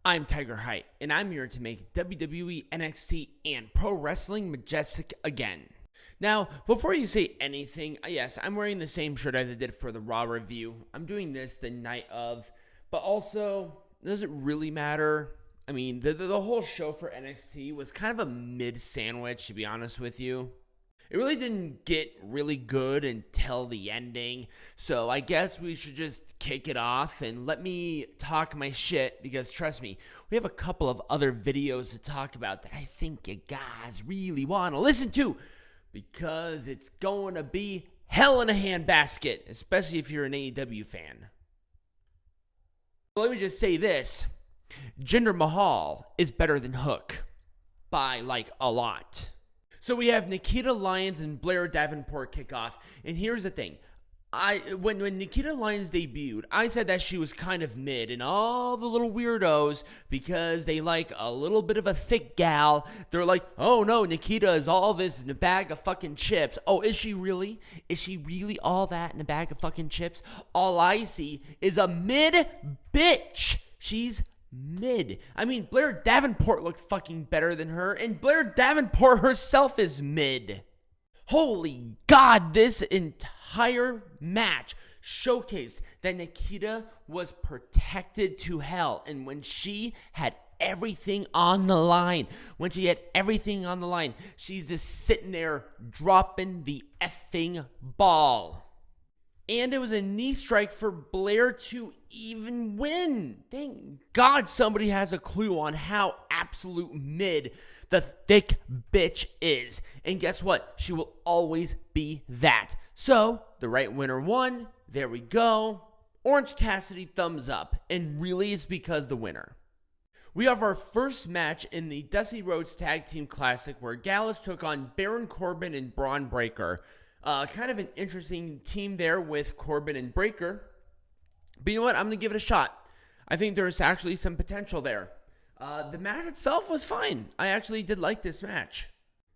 I'm Tiger Height, and I'm here to make WWE NXT and Pro Wrestling majestic again. Now, before you say anything, yes, I'm wearing the same shirt as I did for the Raw review. I'm doing this the night of, but also, does it really matter? I mean, the whole show for NXT was kind of a mid-sandwich, to be honest with you. It really didn't get really good until the ending, so I guess we should just kick it off and let me talk my shit, because trust me, we have a couple of other videos to talk about that I think you guys really want to listen to, because it's going to be hell in a handbasket, especially if you're an AEW fan. So let me just say this, Jinder Mahal is better than Hook, by like a lot. So we have Nikkita, Lyons, and Blair Davenport kick off. And here's the thing. When Nikkita Lyons debuted, I said that she was kind of mid. And all the little weirdos, because they like a little bit of a thick gal, they're like, oh no, Nikkita is all this in a bag of fucking chips. Oh, is she really? Is she really all that in a bag of fucking chips? All I see is a mid bitch. She's mid. I mean, Blair Davenport looked fucking better than her, and Blair Davenport herself is mid. Holy God, this entire match showcased that Nikkita was protected to hell, and when she had everything on the line, she's just sitting there dropping the effing ball. And it was a knee strike for Blair to even win. Thank God somebody has a clue on how absolute mid the thick bitch is. And guess what? She will always be that. So, the right winner won. There we go. Orange Cassidy thumbs up. And really it's because the winner. We have our first match in the Dusty Rhodes Tag Team Classic, where Gallus took on Baron Corbin and Bron Breakker. Kind of an interesting team there with Corbin and Breakker. But you know what? I'm going to give it a shot. I think there's actually some potential there. The match itself was fine. I actually did like this match.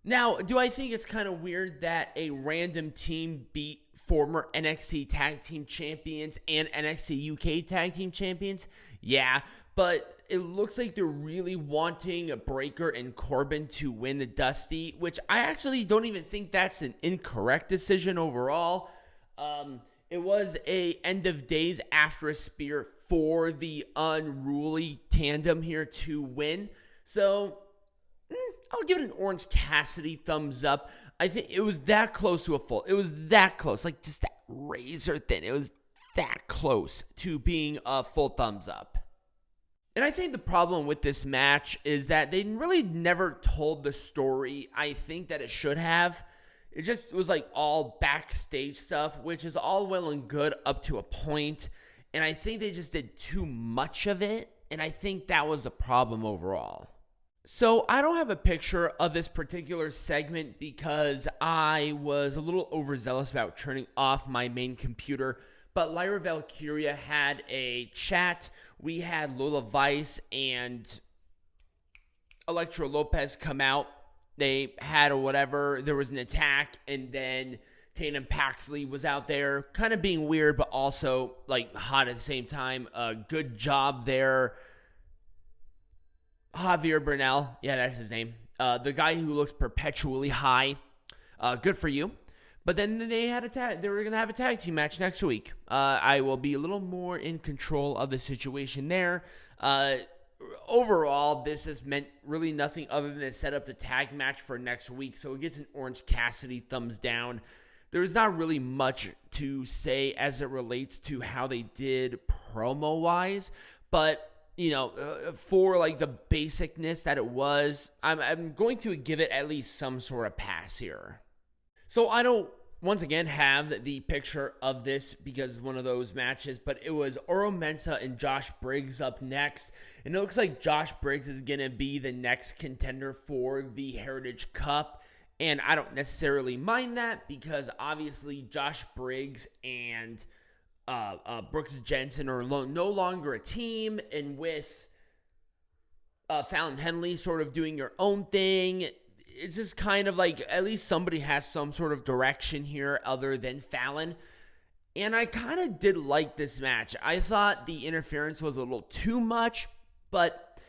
Now, do I think it's kind of weird that a random team beat former NXT Tag Team Champions and NXT UK Tag Team Champions? Yeah, but it looks like they're really wanting Breakker and Corbin to win the Dusty, which I actually don't even think that's an incorrect decision overall. It was a end of days after a spear for the unruly tandem here to win. So, I'll give it an Orange Cassidy thumbs up. I think it was that close to a full. It was that close, like just that razor thin. It was that close to being a full thumbs up. And I think the problem with this match is that they really never told the story I think that it should have. It just was like all backstage stuff, which is all well and good up to a point. And I think they just did too much of it. And I think that was the problem overall. So I don't have a picture of this particular segment because I was a little overzealous about turning off my main computer. But Lyra Valkyria had a chat. We had Lola Vice and Elektra Lopez come out. They had whatever. There was an attack, and then Tatum Paxley was out there, kind of being weird, but also like hot at the same time. Good job there. Javier Bernal, yeah, that's his name. The guy who looks perpetually high. Good for you. But then they were going to have a tag team match next week. I will be a little more in control of the situation there. Overall, this has meant really nothing other than set up the tag match for next week. So it gets an Orange Cassidy thumbs down. There's not really much to say as it relates to how they did promo-wise. But, you know, for like the basicness that it was, I'm going to give it at least some sort of pass here. So I don't, once again, have the picture of this because it's one of those matches, but it was Oro Mensah and Josh Briggs up next. And it looks like Josh Briggs is going to be the next contender for the Heritage Cup. And I don't necessarily mind that because obviously Josh Briggs and Brooks Jensen are no longer a team. And with Fallon Henley sort of doing your own thing, it's just kind of like at least somebody has some sort of direction here other than Fallon. And I kind of did like this match. I thought the interference was a little too much, but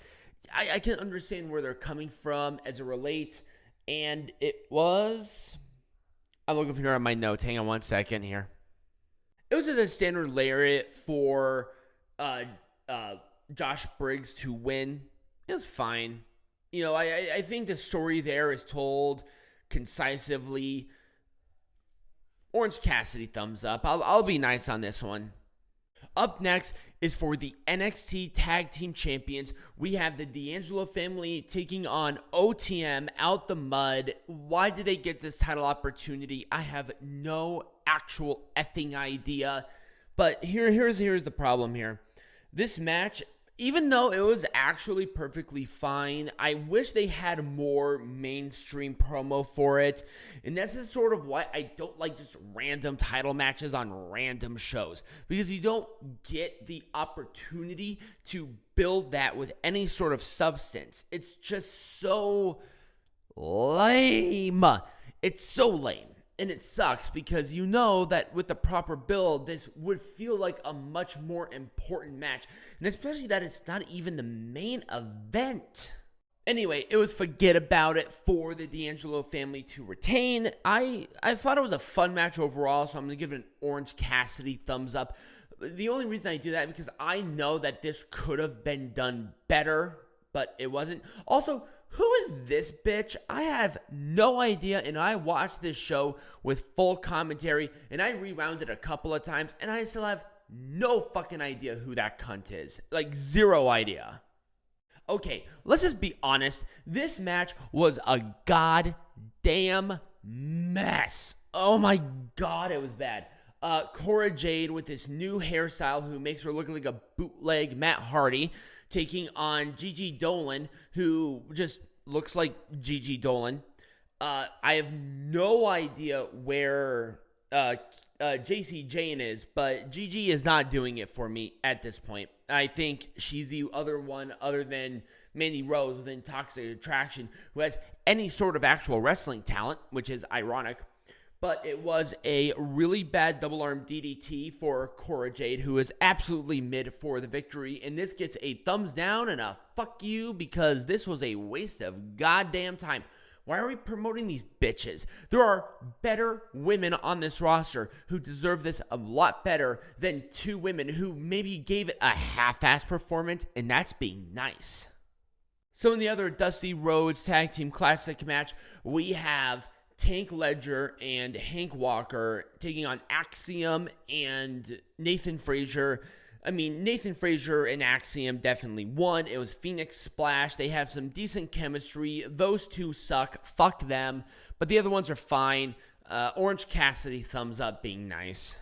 I can understand where they're coming from as it relates. And it was... I'm looking for here on my notes. Hang on one second here. It was just a standard lariat for Josh Briggs to win. It was fine. You know, I think the story there is told concisely. Orange Cassidy, thumbs up. I'll be nice on this one. Up next is for the NXT Tag Team Champions. We have the D'Angelo family taking on OTM out the mud. Why did they get this title opportunity? I have no actual effing idea. But here's the problem here. This match, even though it was actually perfectly fine, I wish they had more mainstream promo for it. And this is sort of why I don't like just random title matches on random shows. Because you don't get the opportunity to build that with any sort of substance. It's just so lame. It's so lame. And it sucks because you know that with the proper build, this would feel like a much more important match. And especially that it's not even the main event. Anyway, it was forget about it for the D'Angelo family to retain. I thought it was a fun match overall, so I'm going to give it an Orange Cassidy thumbs up. The only reason I do that is because I know that this could have been done better, but it wasn't. Also, who is this bitch? I have no idea, and I watched this show with full commentary, and I rewound it a couple of times, and I still have no fucking idea who that cunt is. Like, zero idea. Okay, let's just be honest. This match was a goddamn mess. Oh my god, it was bad. Cora Jade with this new hairstyle who makes her look like a bootleg Matt Hardy, taking on Gigi Dolin, who just looks like Gigi Dolin. I have no idea where JC Jane is, but Gigi is not doing it for me at this point. I think she's the other one other than Mandy Rose within Toxic Attraction who has any sort of actual wrestling talent, which is ironic. But it was a really bad double arm DDT for Cora Jade, who is absolutely mid for the victory. And this gets a thumbs down and a fuck you because this was a waste of goddamn time. Why are we promoting these bitches? There are better women on this roster who deserve this a lot better than two women who maybe gave it a half-ass performance, and that's being nice. So in the other Dusty Rhodes Tag Team Classic match, we have Tank Ledger and Hank Walker taking on Axiom and Nathan Frazer. I mean, Nathan Frazer and Axiom definitely won. It was Phoenix Splash. They have some decent chemistry. Those two suck. Fuck them. But the other ones are fine. Orange Cassidy, thumbs up, being nice.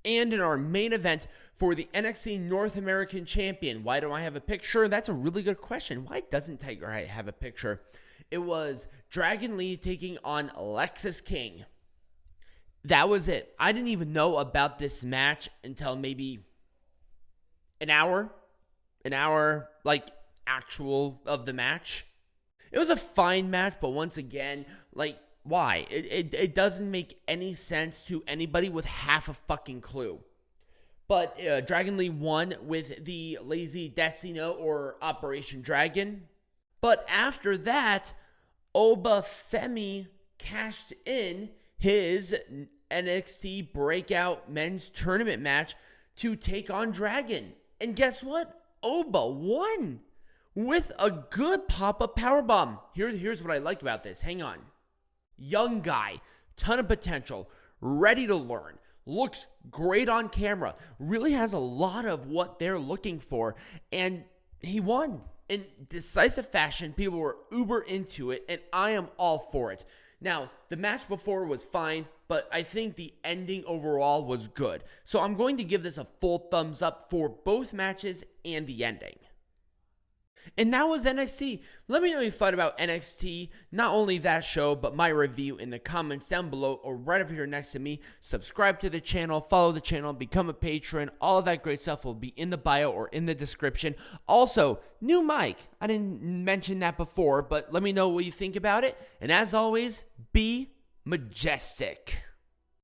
And in our main event for the NXT North American Champion, why don't I have a picture? That's a really good question. Why doesn't Tiger have a picture? It was Dragon Lee taking on Lexis King. That was it. I didn't even know about this match until maybe an hour, like, actual of the match. It was a fine match, but once again, like, why? It doesn't make any sense to anybody with half a fucking clue. But Dragon Lee won with the Lazy Destino or Operation Dragon. But after that, Oba Femi cashed in his NXT Breakout Men's Tournament match to take on Dragon. And guess what? Oba won with a good pop-up powerbomb. Here's what I like about this. Hang on. Young guy, ton of potential, ready to learn, looks great on camera, really has a lot of what they're looking for, and he won. In decisive fashion, people were uber into it, and I am all for it. Now, the match before was fine, but I think the ending overall was good. So I'm going to give this a full thumbs up for both matches and the ending. And that was NXT. Let me know what you thought about NXT. Not only that show, but my review in the comments down below or right over here next to me. Subscribe to the channel, follow the channel, become a patron. All of that great stuff will be in the bio or in the description. Also, new mic. I didn't mention that before, but let me know what you think about it. And as always, be majestic.